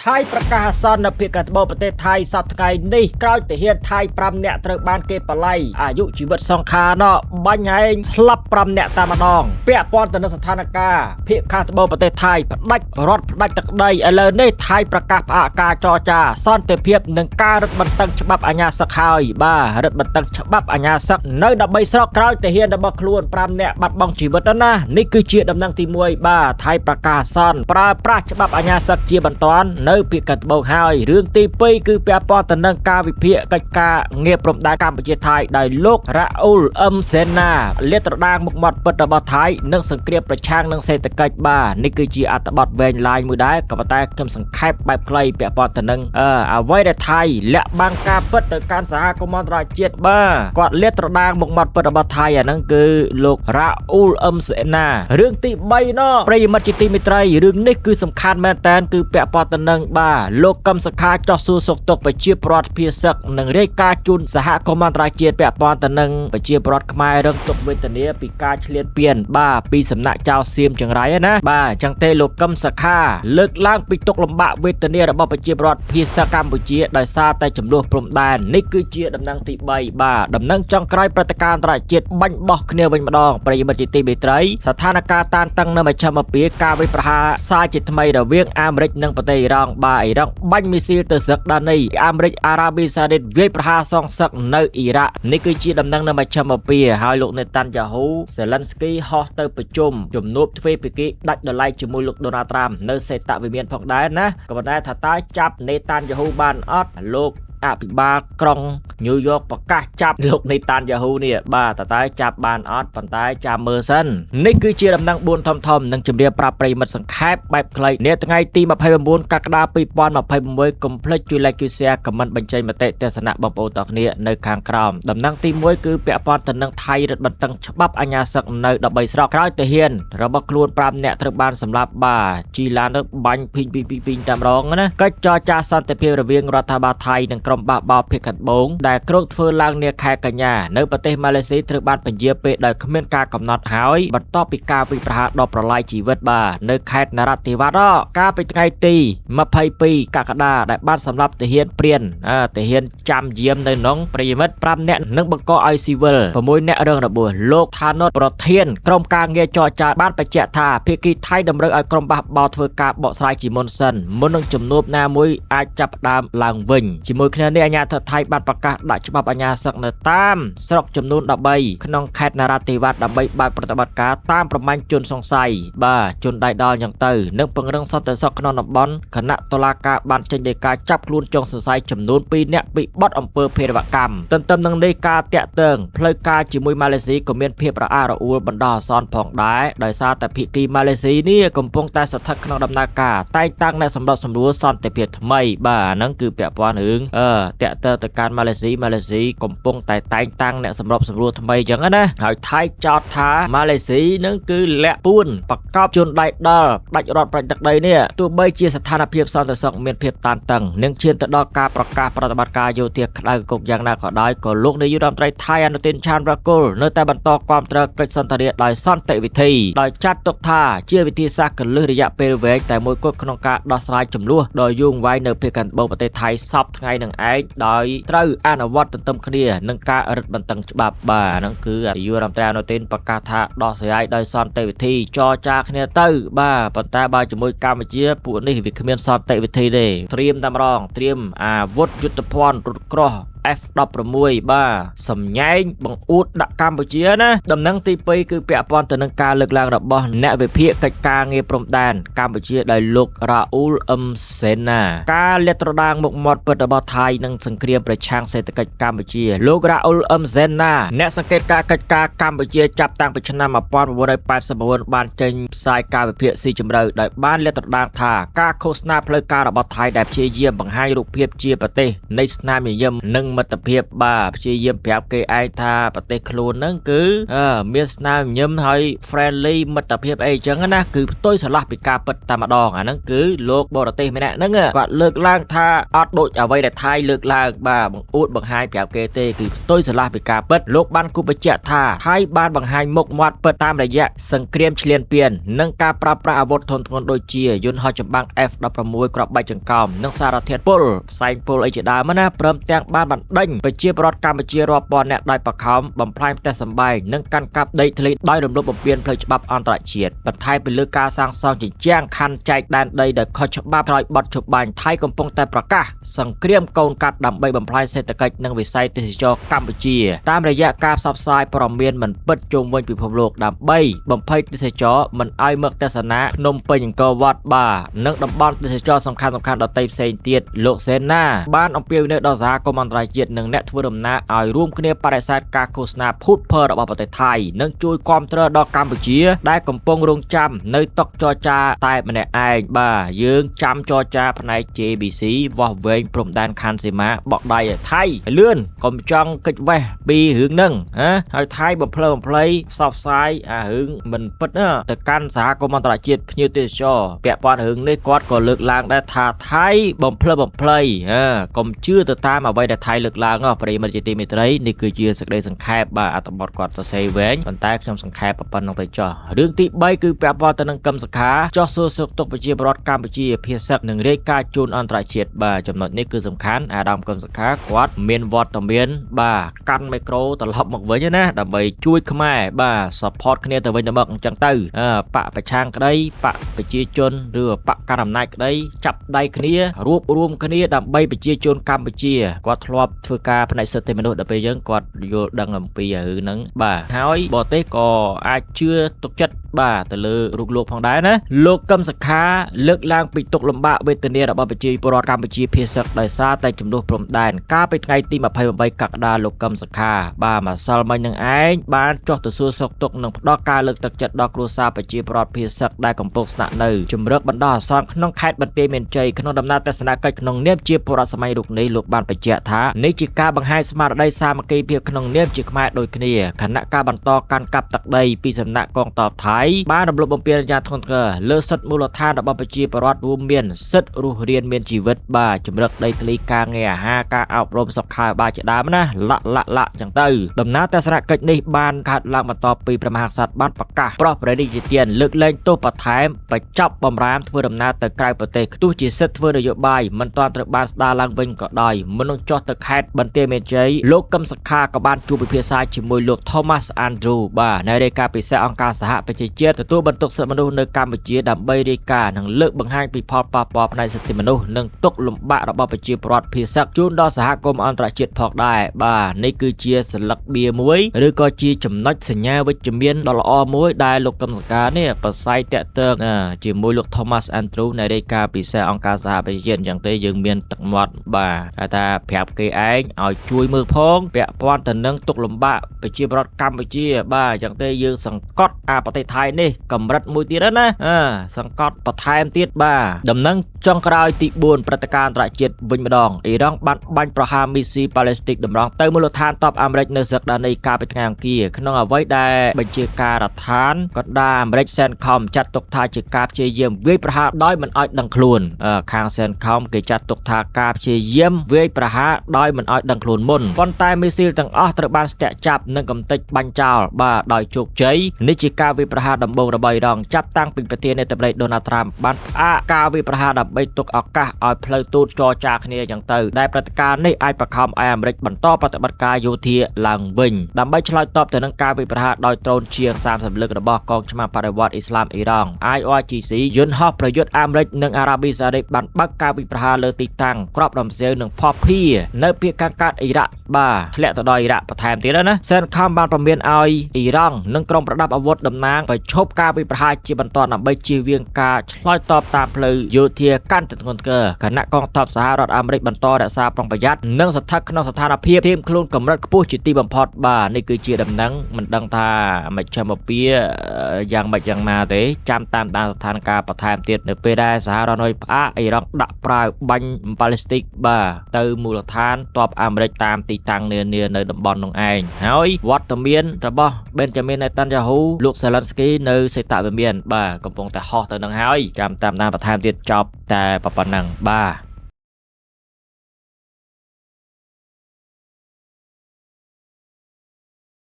ไทยประกาศสอนนับเพียงการบประเทศไทยสับไงนี่กลายแต่เฮียนไทยปรำเนี่ยตระบานเกปไลอายุชีวิตสองคาเนาะบัญญัติสลับปรำเนี่ยตามนองเปียปอนตนสถานการณ์เพียงการบประเทศไทยดัดรถดัดตักใดเลยในไทยประกาศอากาศจอจาซ่อนเตเพียบหนึ่งการรถบรรทุกฉบับอัญญาสักหายบ้ารถบรรทุกฉบับอัญญาสักเนื้อดับใบสระกลายแต่เฮียนดับคล้วนปรำเนี่ยบัดบังชีวิตนะนี่คือเชียดำนังตีมวยบ้าไทยประกาศซ่อนปราฉบับอัญญาสักเชียบันตอนเนื้อเพียงการบหายเรื่องตีปีคือเปียปอนตนังกาวิเพียกัจกาเงียบปรมได้การประเทศไทยได้โลกราอูลเซนาเลียตรดางมุกมัดปัตตบไทยนังสังเกตประช่างนังเศรษฐกิจบ้านี่คือจีอัตบัดเวงลายมือได้กับแต่คำสังเขปแบบไกลเปียปอนตนังเอาไว้ในไทยและบางการปัตตการสหกรมราเจียดบ้ากอดเลียตรดางมุกมัดปัตตบไทยนั่นคือโลกราอูลเซนาเรื่องตีใบนอประยมัดจิตมิตรเรื่องนี้คือสำคัญแม้แต่คือเปียปอนตนังบ้าโลกกำสังขาจอสู้สกตกไปเชียปลอดเพียสักหนึ่งเรียกาจุนสหกรมราเจียดเปียปอนตนังไปเชียปลอดขมายเรื่องตกเวทเนียปีกาเฉลียนเปลี่ยนบ้าปีสำนักเจ้าเสียมจังไรนะบ้าจังเตโลกกำสังขาเลิกล้างปีตกลำบากเวทเนียระบบไปเชียปลอดเพียสักกัมพูชีได้ซาแต่จำลวงพรมแดนนี่คือเชียดำนังตีใบบ้าดำนังจังไกรปฏิการราเจียดบัญบอกเนียบัญมาดองประยมัดจิตมิตรสถานการณ์ตานตั้งนำมาชมาเปียกาไว้ประหาซาจิตทำไมเดเวียงอเมริกนังปฏิรองบ้าไอรองบัญมิซิลเตอร์สักดานีอเมริกอาราบิซาดิตเวประหาซองสักในอิรักนี่คือจีดำนังนำมาชมาเปียหายลูกในตันยาฮูเซลันสกีฮอตเตอร์ประจุมจุ่มนุบทวีปิกิดักเดลัยจมูกลูกโดนาทรัมในเซตะวิเมียนพอกได้นะกับได้ถ้าตายจับในตันยาฮูบานออดลูกอภิบาลกรองนิวยอร์กประกาศจับลูกในตันยาฮูเนี่ยบ้าแต่ตายจับบานออดปันตายจับเมอร์สันนี่คือเชียร์ดำนังบุญทอมนังจำเรียบปราบปริมัดสังแคบแบบไกลเนี่ยตั้งไงตีมาพายบุญกักดาปีปอนมาพายมวยกลมเพลจุยไลกิเซียกับมันบรรจัยมาเตะเตสนะบางโปตอกเนี่ยในคางกรามดำนังตีมวยคือเปียปอนตนังไทยรถบรรทุกฉบับอัญญาสักในดับใบสระคล้ายเตเฮียนเราบักลวนปรามเนี่ยตระบานสำหรับบ้าจีลานบัญพิงตามร้องนะก็จอจ่าสันเตเพียระเวียงรัฐบาลไทยนังกรมบาเพียบงได้ครบเฟื่องลางเนี่ยแค่กัญญาในประเทศมาเลเซียถือบ้านเป็นเยี่ยเปได้ขมิ้นการกำหนดหายบรรทอปิกาปีประหารดอกประลายชีวิตบ้าในแคดนรัติวัตรกาไปไงตีมาภัยปีกากระดาได้บ้านสำหรับเตเฮียนเปลี่ยนเตเฮียนจำเยี่ยมในน้องประยมัดปรำเนี่ยนังบังกอไอซีเวลประมวยเนี่ยเรื่องระเบิดโลกทานอดประเทศกรมการเงียจอจาบ้านไปเจตาเพียกีไทยดำเรื่องไอกรมบาบอเทอร์กาบอสไลจิมอนสันมุนนังจำนวนนามวยอาจับดามลางวิญจิมวยคะแนนเนี่ยญาติไทยบ้านประกาศดัชบับอัญญาสักเนตามสรกจำนวนดับใบขนองแคดนาราติวัดดับใบบางปฏิบัติการตามประมาณจนสงสัยบ้าจนได้ดอนอย่างเตอเนื่องเป็นเรื่องซ่อนแต่ซอกขนองดับบอลคณะตุลาการบันเจนเดกาจับคลุนจงสงสัยจำนวนปีเนี่ยปีบอดอำเภอเพรวกรรมเติมนังเดกาเตะเติงเพลกาจิมวยมาเลเซียก็เมียนเพียบระอาระอูบรรดาซ้อนผ่องได้โดยซาแต่พิกีมาเลเซียนี่กำปงแต่สถักขนองดำนากาใต้ตั้งในสำหรับสำรวจซ้อนแต่เพียบทำไมบ้านั่นคือเปียปอนหึงเตะเติงแต่การมาเลเซียกำปงแต่แต่ตั้งเนี่ยสำหรับสำรวจทำไมอย่างนั้นนะหายไทยจอดท้ามาเลเซียนั่นคือแหละปูนประกอบจนได้ดอดัดรอดประจักษ์ใดเนี่ยตัวใบเชียสถานเพียบซ้อนแต่สองเมียนเพียบตานตังเนื่องเชียนแต่ดอกกาประกาศปฏิบัติการโยเทียกได้กบอย่างน่าขอได้ก็ลูกในยุโรปไตรไทยอันเตนชานรักโกลเนื้อแต่บรรทอความตระกิดสันตเรียได้ซ่อนแต่วิธีได้จัดตกท่าเชื่อวิธีซักกันเลือระยะเปรเวกแต่มวยกดขนมกาดอสไลจำลัวโดยยุ่งไว้เนื้อเพียกันบนประเทศไทยซับไงหนังไอ้โดยเต้าอ่านวัดเติมเคลียนังกาอริบบันตังฉบับบ้านั่นคือยูรำแตรโนตินประกาศดอสไลได้ซ่อนแต่วิธีจอจาคะแนนเต้าบ้าปัตตาบ้าจมวยกามเจียปุ่นนี่วิคเมียนซ่อนแต่วิธีเดเตรียมตำรองเตรียมอาวุธยุทธภรณ์รุดกรอF ดับประมวยบ้าสมยัยบังอุดดักกัมพูชีนะดำนังตีปีคือเปียปอนตนังการเลือกลางดับบอลแนวเพียกิจการเงียปรมแดนกัมพูชีได้ลุกราอูลเซนาการเลือดตระดางมุกมอดเปิดบอลไทยนังสังเกตประชังเศรษฐกิจกัมพูชีลุกราอูลเซนาแนวสังเกตการกิจการกัมพูชีจับตั้งเป็นชนะมาปอนวันได้80บานเจนสายการเพียสีจำเริญได้บ้านเลือดตระดางท่าการโฆษณาเพลการบอลไทยได้เชียร์เยี่ยมบังให้รูปเพียบเชียร์ประเทศในสนามเยี่ยมนัง មិត្តភាពបាទព្យាយាមប្រាប់គេឯងថាប្រទេសខ្លួនហ្នឹងគឺមានស្នាមញញឹមហើយ friendly មិត្តភាពអីចឹងណាគឺផ្ទុយស្រឡះពីការពិតតែម្ដងអាហ្នឹងគឺលោកបរទេសម្នាក់ហ្នឹងគាត់លើកឡើងថាអត់ដូចអ្វីដែលថៃលើកឡើងបាទបង្អួតបង្ហាញប្រាប់គេទេគឺផ្ទុយស្រឡះពីការពិតលោកបានគូបញ្ជាក់ថាថៃបានបង្ហាញមុខមាត់ពិតតាមរយៈសង្គ្រាមឈ្លានពាននិងការប្រើប្រាស់អាវុធធនធ្ងន់ដូចជាយន្តហោះចម្បាំង F16 គ្រាប់បែកចង្កោមនិងសារធាតុពុលផ្សែងពុលអីជាដើមណាព្រមទាំងបានបណ្ដេញប្រជាពលរដ្ឋកម្ពុជារាប់ពាន់នាក់ដោយបខំបំផ្លាញផ្ទះសម្បែងនិងកាន់កាប់ដីធ្លីដោយរំលោភបំពានផ្លូវច្បាប់អន្តរជាតិបន្ថែមពីលើការសាងសង់ជញ្ជាំងខណ្ឌចែកដែនដីដោយខុសច្បាប់ក្រោយបទជបាញ់ថៃកំពុងតែប្រកាសសង្គ្រាមកូនកាត់ដើម្បីបំផ្លាញសេដ្ឋកិច្ចនិងវិស័យទេសចរកម្ពុជាតាមរយៈការផ្សព្វផ្សាយព័ត៌មានមិនពិតជុំវិញពិភពលោកដើម្បីបំភ័យទេសចរមិនឲ្យមកទស្សនាភ្នំពេញអង្គរវត្តបាទនិងតំបន់ទេសចរសំខាន់ៗដទៃផ្សេងទៀតលោកសេនាបានអំពាវនាវដល់សហគមន៍អន្តរជាតិនិងអ្នកធ្វើដំណើរឲ្យរួមគ្នាបដិសេធការឃោសនាភូតភររបស់ប្រទេសថៃនិងជួយគាំទ្រដល់កម្ពុជាដែលកំពុងរងចាំនៅតុចរចាតែម្នាក់ឯងបាទយើងចាំចរចាផ្នែក JBC វាស់វែងព្រំដែនខណ្ឌសីមាបកដៃឲ្យថៃលឿនកុំចង់កិច្ចវេះពីរឿងហ្នឹងហើយថៃបំផ្លៃផ្សព្វផ្សាយអារឿងមិនពិតទៅកាន់សហគមន៍អន្តរជាតិភ្ញៀវទេសចរពាក់ព័ន្ធរឿងនេះគាត់ក៏លើកឡើងដែរថាថៃបំផ្លៃកុំជឿទៅតាមអ្វីដែលថៃលើកឡើងប្រិយមិត្តជាទីមេត្រីនេះគឺជាសេចក្តីសង្ខេបបាទអត្ថបទគាត់សរសេរវែងប៉ុន្តែខ្ញុំសង្ខេបប៉ុណ្ណឹងទៅចុះរឿងទី3គឺពាក់ព័ន្ធទៅនឹងកឹមសុខាចោះសួរសុខទុក្ខប្រជាពលរដ្ឋកម្ពុជាភាសឹកនិងរាយការណ៍ជូនអន្តរជាតិបាទចំណុចនេះគឺសំខាន់អាដាមកឹមសុខាគាត់មានវត្តមានបាទកាន់មីក្រូត្រឡប់មកវិញណាដើម្បីជួយខ្មែរបាទ support គ្នាទៅវិញទៅមកអញ្ចឹងទៅបកប្រឆាំងក្តីបកប្រជាជនឬបកកណ្ដាលអំណាចក្តីចាប់ដៃគ្នារួបរวมគ្នាដើម្បីប្រជាជនកម្ពុជាគាត់ធ្លាប់ធ្វើការផ្នែកសិទ្ធិមនុស្សដល់ពេលយើងគាត់យល់ដឹងអំពីរឿងហ្នឹងបាទហើយបរទេសក៏អាចជឿទុកចិត្តបាទទៅលើរូបលោកផងដែរណាលោកកឹមសុខាលើកឡើងពីទុក្ខលំបាកវេទនារបស់ប្រជាពលរដ្ឋកម្ពុជាភាគសឹកដោយសារតែចំនួនព្រំដែនកាលពីថ្ងៃទី28កក្កដាលោកកឹមសុខាបាទម្សិលមិញនឹងឯងបានចុះទៅសួរសុខទុក្ខនិងផ្ដល់ការលើកទឹកចិត្តដល់គ្រួសារប្រជាពលរដ្ឋភាគសឹកដែលកំពុងស្នាក់នៅជំរឹកបណ្ដោះអាសន្នក្នុងខេត្តបន្ទាយមានជ័យក្នុងដំណើរទស្សនកិច្ចក្នុងនាមជាពលរដ្ឋសម័យរូបនេះលោកបានបញ្ជាក់ថានេះជាការបង្ហាញស្មារតីសាមគ្គីភាពក្នុងនាមជាខ្មែរដូចគ្នាគណៈការបន្តកាន់កាប់ទឹកដីពីសំណាក់កងទ័ពថៃបានរំលោភបំពានយ៉ាងធ្ងន់ធ្ងរលើសិទ្ធិមូលដ្ឋានរបស់ប្រជាពលរដ្ឋរួមមានសិទ្ធិរស់រានមានជីវិតបាទជំរឹកដីធ្លីការងារអាហារការអប់រំសុខាភិបាលជាដើមណាលាក់ចឹងទៅដំណើរទស្សនកិច្ចនេះបានកើតឡើងបន្ទាប់ពីព្រះមហាក្សត្របានប្រកាសប្រោះព្រះរាជាទានលើកលែងទោសបន្ថែមបញ្ចប់បំរាមធ្វើដំណើរទៅក្រៅប្រទេសទោះជាសិទ្ធិធ្វើនយោបាយមិនទាន់ត្រូវបានស្ដារឡើងវិញក៏ដោយមុននឹងចុះទៅខេត្តបន្ទាយមានជ័យលោកកឹមសុខាក៏បានជួបពិភាក្សាជាមួយលោក Thomas Andrew បាទនៃរាយការណ៍ពិសេសអង្គការសហប្រជាជាតិទទួលបន្ទុកសិទ្ធិមនុស្សនៅកម្ពុជាដើម្បីរាយការណ៍និងលើកបង្ហាញពីផលប៉ះពាល់ផ្នែកសិទ្ធិមនុស្សនិងទុក្ខលំបាករបស់ប្រជាពលរដ្ឋភាគសឹកជូនដល់សហគមន៍អន្តរជាតិផងដែរបាទនេះគឺជាសន្លឹកបៀមួយឬក៏ជាចំណុចសញ្ញាវិជ្ជមានដ៏ល្អមួយដែលលោកកឹមសុខានេះប្រស័យតាក់ទងជាមួយលោក Thomas Andrew នៃរាយការណ៍ពិសេសអង្គការសហប្រជាជាតិអញ្ចឹងទេយើងមានទឹកមាត់បាទថាប្រាប់គេឯងឲ្យជួយមើលផងពាក់ព័ន្ធទៅនឹងទុក្ខលំបាកប្រជាពលរដ្ឋកម្ពុជាបាទអញ្ចឹងទេយើងសង្កត់ប្រទេសថៃនេះកម្រិតមួយទៀតណាសង្កត់បន្ថែមទៀតបាទដំណឹងចុងក្រោយទី4ព្រឹត្តិការណ៍អន្តរជាតិវិញម្ដងអ៊ីរ៉ង់បានបាញ់ប្រហារមីស៊ីប៉ាឡេស្ទិកតម្រង់ទៅមូលដ្ឋានទ័ពអាមេរិកនៅស្រុកដានីកាលពីថ្ងៃអង្គារក្នុងអ្វីដែលបញ្ជាការរដ្ឋានកណ្ដាលអាមេរិក CENTCOM ចាត់ទុកថាជាការព្យាយាមវាយប្រហារដោយមិនឲ្យដឹងខ្លួនខាង CENTCOM គេចាត់ទុកថាការព្យាយាមវាយប្រហារដោយមិនឲ្យដឹងខ្លួនមុនប៉ុន្តែមីស៊ីលទាំងអស់ត្រូវបានស្ទាក់ចាប់និងកំទេចបាញ់ចោលបាទដោយជោគជ័យនេះជាការវាយប្រហារដំបូងរបស់អ៊ីរ៉ង់ចាប់តាំងពីប្រធានាធិបតី Donald Trump បានផ្អាកការវាយប្រហារដើម្បីទុកឱកាសឲ្យផ្លូវទូតចរចាគ្នាយ៉ាងទៅដែលព្រឹត្តិការណ៍នេះអាចបង្ខំឲ្យអាមេរិកបន្តប្រតិបត្តិការយោធាឡើងវិញដើម្បីឆ្លើយតបទៅនឹងការវាយប្រហារដោយដ្រូនជាង30 លើករបស់កងឆ្មាំបដិវត្តអ៊ីស្លាមអ៊ីរ៉ង់ IRGC យន្តហោះប្រយុទ្ធអាមេរិកនិងអារ៉ាប៊ីសាអូឌីបានបើកការវាយប្រហារលើទីតាំងក្របដំសៀវនិងផបភីនៅភាគខាងកើតអ៊ីរ៉ាក់បាទធ្លាក់ទៅដល់អ៊ីរ៉ាក់បន្ថែមទៀតណា CENTCOM បានប្រមានឲ្យអ៊ីរ៉ង់និងក្រុមប្រដាប់អាវុធតំណាងបញ្ឈប់ការវាយប្រហារជាបន្តដើម្បីជៀសវាងការឆ្លើយតបតាមផ្លូវយោធាកាន់តែធ្ងន់ធ្ងរគណៈកងទ័ពសហរដ្ឋអាមេរិកបន្តរក្សាប្រុងប្រយ័ត្ននិងស្ថិតក្នុងស្ថានភាពធៀមខ្លួនកម្រិតខ្ពស់ជាទីបំផុតបាទនេះគឺជាដំណឹងមិនដឹងថាមជ្ឈមពាយ៉ាងម៉េចយ៉ាងណាទេចាំតាមដានស្ថានភាពបន្ថែមទៀតនៅពេលដែលសហរដ្ឋអាមេរិកផ្អាកអ៊ីរ៉ង់ដាក់ប្រើបាញ់ប៉ាឡេស្ទិកបាទទៅមូលដ្ឋាន តបអាមេរិកតាមទីតាំងនានានៅតំបន់នោះឯងហើយវត្តមានរបស់ Benjamin Netanyahu លោក Zelensky នៅសេតវិមានបាទកំពុងតែហោះទៅនឹងហើយចាំតាមដានបន្ថែមទៀតចប់តែប៉ុណ្ណឹងបាទ